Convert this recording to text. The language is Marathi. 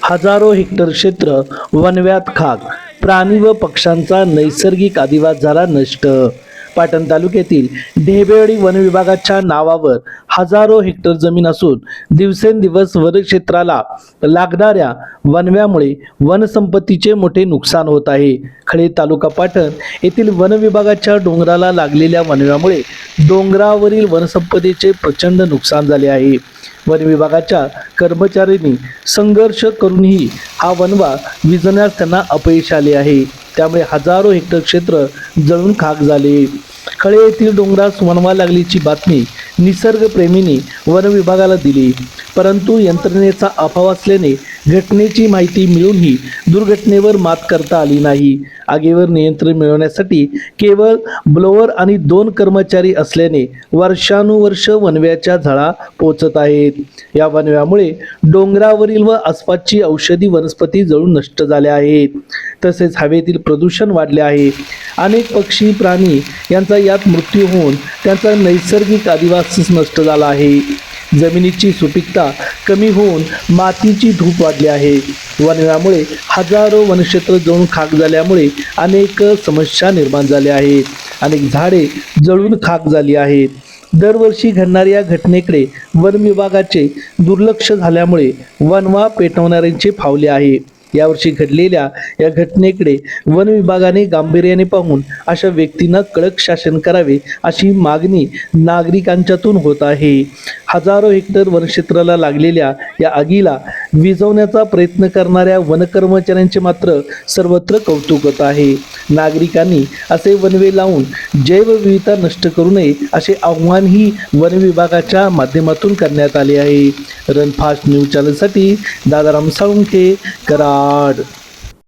हजारो हेक्टर क्षेत्र वणव्यात खाक, प्राणी व पक्ष्यांचा नैसर्गिक अधिवास झाला नष्ट. पाटण तालुक्यातील ढेबेवाडी वन विभागाच्या नावावर हजारो हेक्टर जमीन असून दिवसेंदिवस वनक्षेत्राला लागणाऱ्या वणव्यामुळे वनसंपत्तीचे मोठे नुकसान होत आहे. खळे तालुका पाटण येथील वन विभागाच्या डोंगराला लागलेल्या वणव्यामुळे डोंगरावरील वनसंपत्तीचे प्रचंड नुकसान झाले आहे. वन विभागाच्या कर्मचाऱ्यांनी संघर्ष करूनही हा वणवा विझवण्यास त्यांना अपयश आले आहे. त्यामुळे हजारो हेक्टर क्षेत्र जळून खाक झाले. खळे येथील डोंगरास वणवा लागल्याची बातमी निसर्गप्रेमींनी वन विभागाला दिली, परंतु यंत्रणेचा अभाव असल्याने घटनेची माहिती मिळूनही दुर्घटनेवर मात करता आली नाही. आगीवर नियंत्रण मिळवण्यासाठी केवळ ब्लोअर आणि 2 कर्मचारी असल्याने वर्षानुवर्ष वणव्याच्या झळा पोचत आहेत. या वणव्यामुळे डोंगरावरील व आसपासची औषधी वनस्पती जळून नष्ट झाल्या आहेत. तसेच हवेतील प्रदूषण वाढले आहे. अनेक पक्षी प्राणी यांचा यात मृत्यू होऊन त्यांचा नैसर्गिक अधिवास नष्ट झाला आहे. जमिनीची सुपीकता कमी होऊन मातीची धूप वाढली आहे. वणव्यामुळे हजारो वनक्षेत्र जळून खाक झाल्यामुळे अनेक समस्या निर्माण झाल्या आहेत. अनेक झाडे जळून खाक झाली आहेत. दरवर्षी घडणाऱ्या या घटनेकडे वन विभागाचे दुर्लक्ष झाल्यामुळे वणवा पेटवणाऱ्यांचे फावले आहे. यावर्षी घडलेल्या या घटनेकडे वन विभागाने गांभीर्याने पाहून अशा व्यक्तींना कडक शासन करावे अशी मागणी नागरिकांच्यातून होत आहे. हजारो हेक्टर वनक्षेत्राला लागलेल्या या आगीला विझवण्याचा प्रयत्न करणाऱ्या वनकर्मचाऱ्यांचे मात्र सर्वत्र कौतुक होत आहे. नागरिकांनी असे वणवे लावून जैवविविधता नष्ट करू नये असे आव्हानही वन विभागाच्या माध्यमातून करण्यात आले आहे. रन फास्ट न्यूज चॅनलसाठी दादाराम साळुंखे, कराड.